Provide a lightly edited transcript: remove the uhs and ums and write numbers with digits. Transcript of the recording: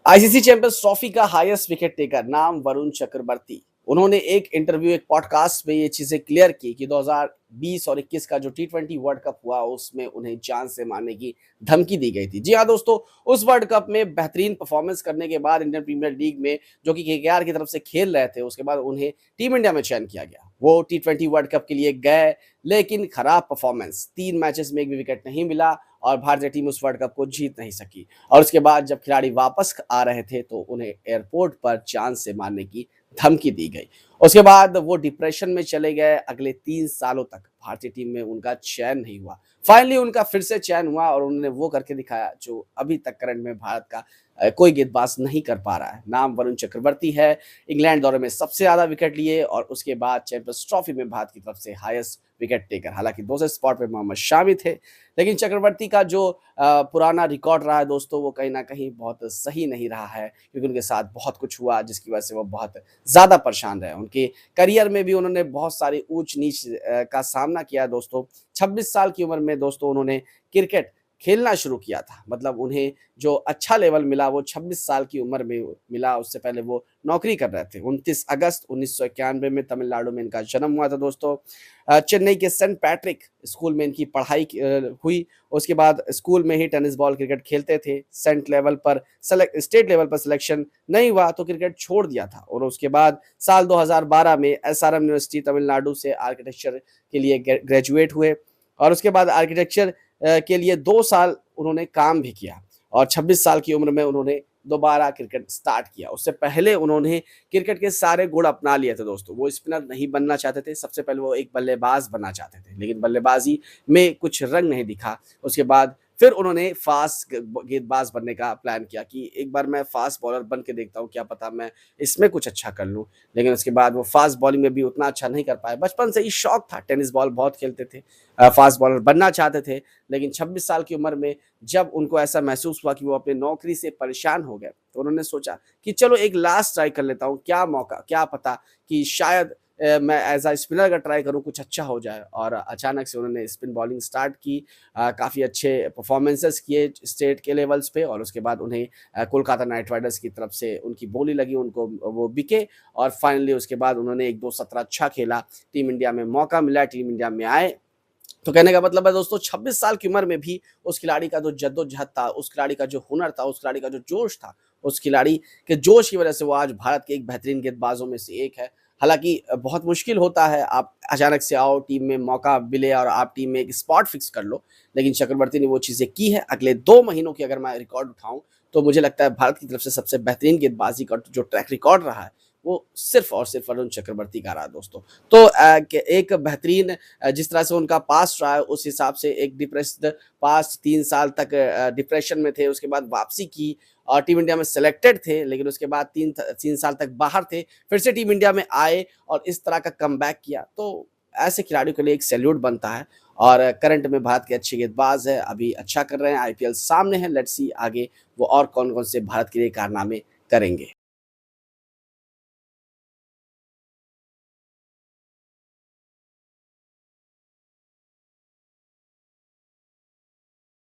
ICC champions trophy का highest wicket taker नाम वरुण चक्रवर्ती। उन्होंने एक इंटरव्यू, एक पॉडकास्ट में ये चीजें क्लियर की कि 2020 और 21 का जो टी20 वर्ल्ड कप हुआ उसमें उन्हें जान से मारने की धमकी दी गई थी। जी हाँ दोस्तों, उस वर्ल्ड कप में बेहतरीन परफॉर्मेंस करने के बाद इंडियन प्रीमियर लीग में जो कि केकेआर की तरफ से खेल रहे थे, उसके बाद उन्हें टीम इंडिया में चयन किया गया। वो टी20 वर्ल्ड कप के लिए गए, लेकिन खराब परफॉर्मेंस, 3 मैचेस में एक भी विकेट नहीं मिला और भारतीय टीम उस वर्ल्ड कप को जीत नहीं सकी। और उसके बाद जब खिलाड़ी वापस आ रहे थे तो उन्हें एयरपोर्ट पर जान से मारने की धमकी दी गई। उसके बाद वो डिप्रेशन में चले गए। अगले 3 सालों तक भारतीय टीम में उनका चयन नहीं हुआ। फाइनली उनका फिर से चयन हुआ और उन्होंने वो करके दिखाया जो अभी तक करंट में भारत का कोई गेंदबाज नहीं कर पा रहा है। नाम वरुण चक्रवर्ती है। इंग्लैंड दौरे में सबसे ज्यादा विकेट लिए और उसके बाद चैंपियंस ट्रॉफी में भारत की तरफ से हाईएस्ट विकेट टेकर। हालांकि दूसरे स्पॉट पे मोहम्मद शामी थे, लेकिन चक्रवर्ती का जो पुराना रिकॉर्ड रहा है दोस्तों, वो कहीं ना कहीं बहुत सही नहीं रहा है, क्योंकि उनके साथ बहुत कुछ हुआ जिसकी वजह से वो बहुत ज़्यादा परेशान रहे। उनके करियर में भी उन्होंने बहुत सारी ऊंच नीच का सामना किया दोस्तों। 26 साल की उम्र में दोस्तों उन्होंने क्रिकेट खेलना शुरू किया था। मतलब उन्हें जो अच्छा लेवल मिला वो 26 साल की उम्र में मिला। उससे पहले वो नौकरी कर रहे थे। 29 अगस्त 1991 में तमिलनाडु में इनका जन्म हुआ था दोस्तों। चेन्नई के सेंट पैट्रिक स्कूल में इनकी पढ़ाई हुई। उसके बाद स्कूल में ही टेनिस बॉल क्रिकेट खेलते थे। स्टेट लेवल पर सिलेक्शन नहीं हुआ तो क्रिकेट छोड़ दिया था। और उसके बाद साल 2012 में एसआरएम यूनिवर्सिटी तमिलनाडु से आर्किटेक्चर के लिए ग्रेजुएट हुए और उसके बाद आर्किटेक्चर के लिए 2 साल उन्होंने काम भी किया और 26 साल की उम्र में उन्होंने दोबारा क्रिकेट स्टार्ट किया। उससे पहले उन्होंने क्रिकेट के सारे गुण अपना लिए थे दोस्तों। वो स्पिनर नहीं बनना चाहते थे। सबसे पहले वो एक बल्लेबाज बनना चाहते थे, लेकिन बल्लेबाजी में कुछ रंग नहीं दिखा। उसके बाद फिर उन्होंने फास्ट गेंदबाज बनने का प्लान किया कि एक बार मैं फास्ट बॉलर बन के देखता हूँ, क्या पता मैं इसमें कुछ अच्छा कर लूँ। लेकिन उसके बाद वो फास्ट बॉलिंग में भी उतना अच्छा नहीं कर पाए। बचपन से ही शौक था, टेनिस बॉल बहुत खेलते थे, फास्ट बॉलर बनना चाहते थे। लेकिन 26 साल की उम्र में जब उनको ऐसा महसूस हुआ कि वो अपनी नौकरी से परेशान हो गए, तो उन्होंने सोचा कि चलो एक लास्ट ट्राई कर लेता हूँ, क्या मौका, क्या पता कि शायद मैं एज अ स्पिनर अगर ट्राई करूँ कुछ अच्छा हो जाए। और अचानक से उन्होंने स्पिन बॉलिंग स्टार्ट की। काफ़ी अच्छे परफॉर्मेंसेस किए स्टेट के लेवल्स पे और उसके बाद उन्हें कोलकाता नाइट राइडर्स की तरफ से उनकी बोली लगी, उनको वो बिके और फाइनली उसके बाद उन्होंने 1-2 सत्र अच्छा खेला, टीम इंडिया में मौका मिला, टीम इंडिया में आए। तो कहने का मतलब है दोस्तों, 26 साल की उम्र में भी उस खिलाड़ी का जो जद्दोजहद था, उस खिलाड़ी का जो हुनर था, उस खिलाड़ी का जो जोश था, उस खिलाड़ी के जोश की वजह से वो आज भारत के एक बेहतरीन गेंदबाजों में से एक है। हालांकि बहुत मुश्किल होता है, आप अचानक से आओ, टीम में मौका मिले और आप टीम में एक स्पॉट फिक्स कर लो, लेकिन चक्रवर्ती ने वो चीज़ें की है। अगले 2 महीनों की अगर मैं रिकॉर्ड उठाऊं तो मुझे लगता है भारत की तरफ से सबसे बेहतरीन गेंदबाजी का जो ट्रैक रिकॉर्ड रहा है वो सिर्फ और सिर्फ वरुण चक्रवर्ती का रहा दोस्तों। तो एक बेहतरीन जिस तरह से उनका पास्ट रहा है, उस हिसाब से एक डिप्रेस्ड पास्ट, 3 साल तक डिप्रेशन में थे, उसके बाद वापसी की और टीम इंडिया में सिलेक्टेड थे, लेकिन उसके बाद 3 साल तक बाहर थे, फिर से टीम इंडिया में आए और इस तरह का कमबैक किया। तो ऐसे खिलाड़ियों के लिए एक सैल्यूट बनता है और करंट में भारत के अच्छे गेंदबाज है, अभी अच्छा कर रहे हैं, आईपीएल सामने है। लेट्स सी आगे वो और कौन कौन से भारत के लिए कारनामे करेंगे।